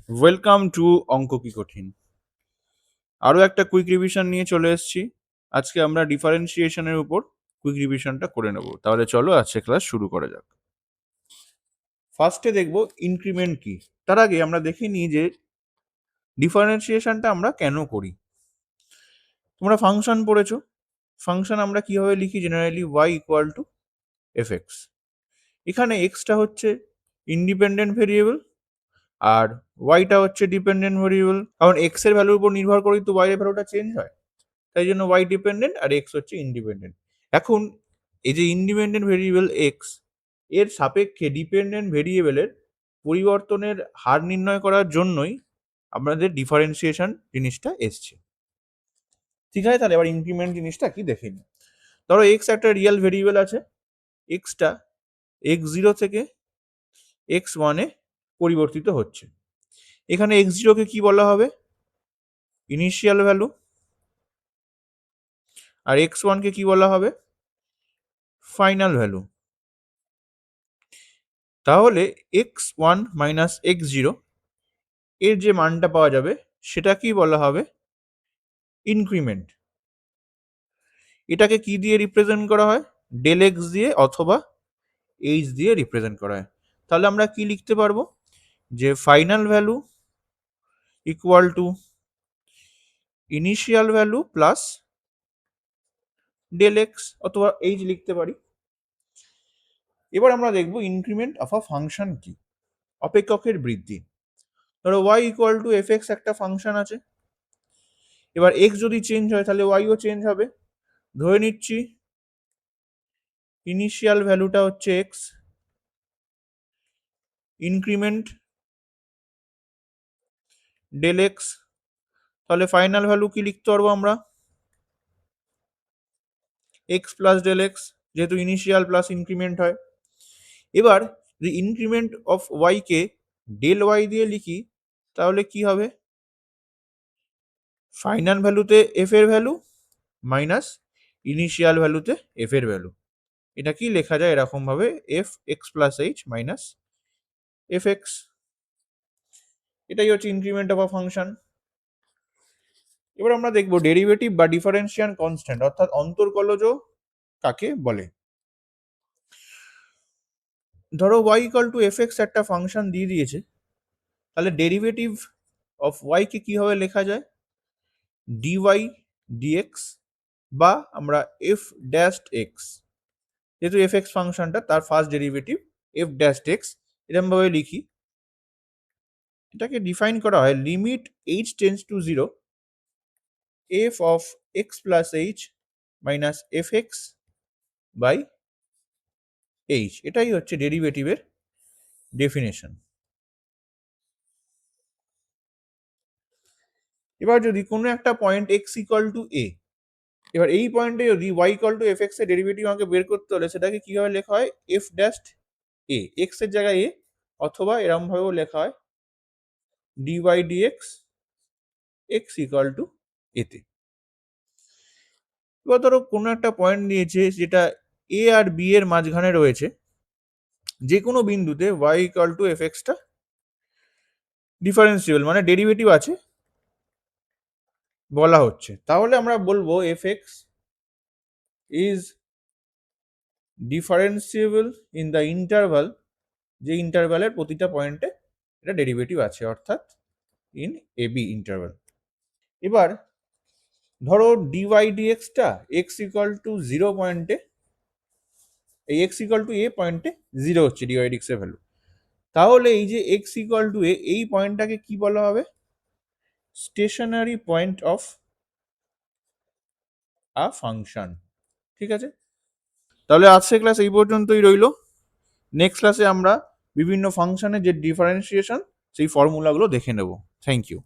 Welcome to অঙ্ক কি কঠিন। আরও একটা কুইক রিভিশন নিয়ে চলে এসেছি। আজকে আমরা ডিফারেন্সিয়েশনের উপর কুইক রিভিশনটা করে নেব। তাহলে চলো আজকে ক্লাস শুরু করা যাক। ফার্স্টে দেখব ইনক্রিমেন্ট কি। তার আগে আমরা দেখে নিই যে ডিফারেন্সিয়েশনটা আমরা কেন করি। তোমরা ফাংশন পড়েছো। ফাংশন আমরা কিভাবে লিখি? Generally y equal to f x. এখানে এক্সটা হচ্ছে ইন্ডিপেন্ডেন্ট ভেরিয়েবল আর ওয়াইটা হচ্ছে ডিপেন্ডেন্ট ভেরিয়েবল। কারণ এক্স এর ভ্যালুর উপর নির্ভর করেই তো ওয়াই এর ভ্যালুটা চেঞ্জ হয়। তাই জন্য ওয়াই ডিপেন্ডেন্ট আর এক্স হচ্ছে ইন্ডিপেন্ডেন্ট। এখন এই যে ইন্ডিপেন্ডেন্ট ভেরিয়েবল এক্স এর সাপেক্ষে ডিপেন্ডেন্ট ভেরিয়েবলের পরিবর্তনের হার নির্ণয় করার জন্যই আমাদের ডিফারেন্সিয়েশন জিনিসটা এসছে। ঠিক আছে, তাহলে এবার ইনক্রিমেন্ট জিনিসটা কি দেখে নিই। ধরো এক্স একটা রিয়েল ভেরিয়েবল আছে। এক্সটা এক্স জিরো থেকে এক্স ওয়ানে পরিবর্তিত হচ্ছে। এখানে এক্স জিরোকে কি বলা হবে? Initial value. আর এক্স ওয়ানকে কি বলা হবে? Final value. তাহলে x one minus x zero এর যে মানটা পাওয়া যাবে সেটা কি বলা হবে? ইনক্রিমেন্ট। এটাকে কি দিয়ে রিপ্রেজেন্ট করা হয়? ডেল এক্স দিয়ে অথবা এইচ দিয়ে রিপ্রেজেন্ট করা হয়। তাহলে আমরা কি লিখতে পারবো? যে final value equal to initial value plus del x অথবা এইচ লিখতে পারি। এবার আমরা দেখবো ইনক্রিমেন্ট অফ আ ফাংশন কি। অপেক্ষকের বৃদ্ধি। ধরো y equal to f x একটা ফাংশন আছে। এবার এক্স যদি চেঞ্জ হয় তাহলে ওয়াইও চেঞ্জ হবে। ধরে নিচ্ছি ইনিশিয়াল ভ্যালুটা হচ্ছে এক্স, ইনক্রিমেন্ট ডেল এক্স। তাহলে ফাইনাল ভ্যালু কি লিখতে পারবো আমরা? এক্স প্লাস ডেল এক্স, যেহেতু ইনিশিয়াল প্লাস ইনক্রিমেন্ট হয়। এবার যদি ইনক্রিমেন্ট অফ ওয়াই কে ডেল ওয়াই দিয়ে লিখি তাহলে কি হবে? ফাইনাল ভ্যালুতে এফ এর ভ্যালু মাইনাস ইনিশিয়াল ভ্যালুতে এফ এর ভ্যালু। এটা কি লেখা যায় এরকম ভাবে? F x plus h minus f x. এটাই হচ্ছে ইনক্রিমেন্ট অফ আ ফাংশন। এবার আমরা দেখবো ডেরিভেটিভ বা ডিফারেন্সিয়াল কনস্ট্যান্ট অর্থাৎ অন্তর্কলজ কাকে বলে। ধরো y equal to f x একটা ফাংশন দিয়ে দিয়েছে, তাহলে ডেরিভেটিভ অফ y কে কিভাবে লেখা যায়? dy dx বা আমরা এফ ড্যাশ এক্স, যেহেতু এফ এক্স ফাংশনটা তার first derivative f dash x, এরকম ভাবে লিখি। এটাকে ডিফাইন করা হয় limit h tends to zero f of x plus h minus f x by h. এটাই হচ্ছে ডেরিভেটিভের ডেফিনেশন। এবার যদি কোনো একটা point x equal to a, এবার এই পয়েন্টে যদি y equal to f x এর ডেরিভেটিভ আমাকে বের করতে হলে সেটাকে কিভাবে লেখা হয়? এফ ড্যাশ এ, এক্স এর জায়গায় এ, অথবা এরম ভাবেও লেখা হয় d y d x x equal to এতে। এবার ধরো কোনো একটা পয়েন্ট নিয়েছে যেটা এ আর বি এর মাঝখানে রয়েছে, যে কোনো বিন্দুতে ওয়াই ইকুয়াল টু এফ এক্সটা ডিফারেন্সিয়েবল মানে ডেরিভেটিভ আছে বলা হচ্ছে। তাহলে আমরা বলবো f x is differentiable in the interval, যে ইন্টারভালের প্রতিটা পয়েন্টে এটা ডেরিভেটিভ আছে, অর্থাৎ ইন এ বি ইন্টারভাল। এবার ধরো ডিওয়াই ডিএক্সটা এক্স ইকুয়াল টু জিরো পয়েন্টে, এই এক্স ইকুয়াল টু এ পয়েন্টে জিরো হচ্ছে ডিওয়াই ডিএক্স এর ভ্যালু। তাহলে এই যে এক্স ইকুয়াল টু এ, এই পয়েন্টটাকে কি বলা হবে? Stationary point of a function. ঠিক আছে, তাহলে আজকের ক্লাস এই পর্যন্তই রইল। নেক্সট ক্লাসে আমরা বিভিন্ন ফাংশনের যে ডিফারেন্সিয়েশন সেই ফর্মুলাগুলো দেখে নেব। Thank you.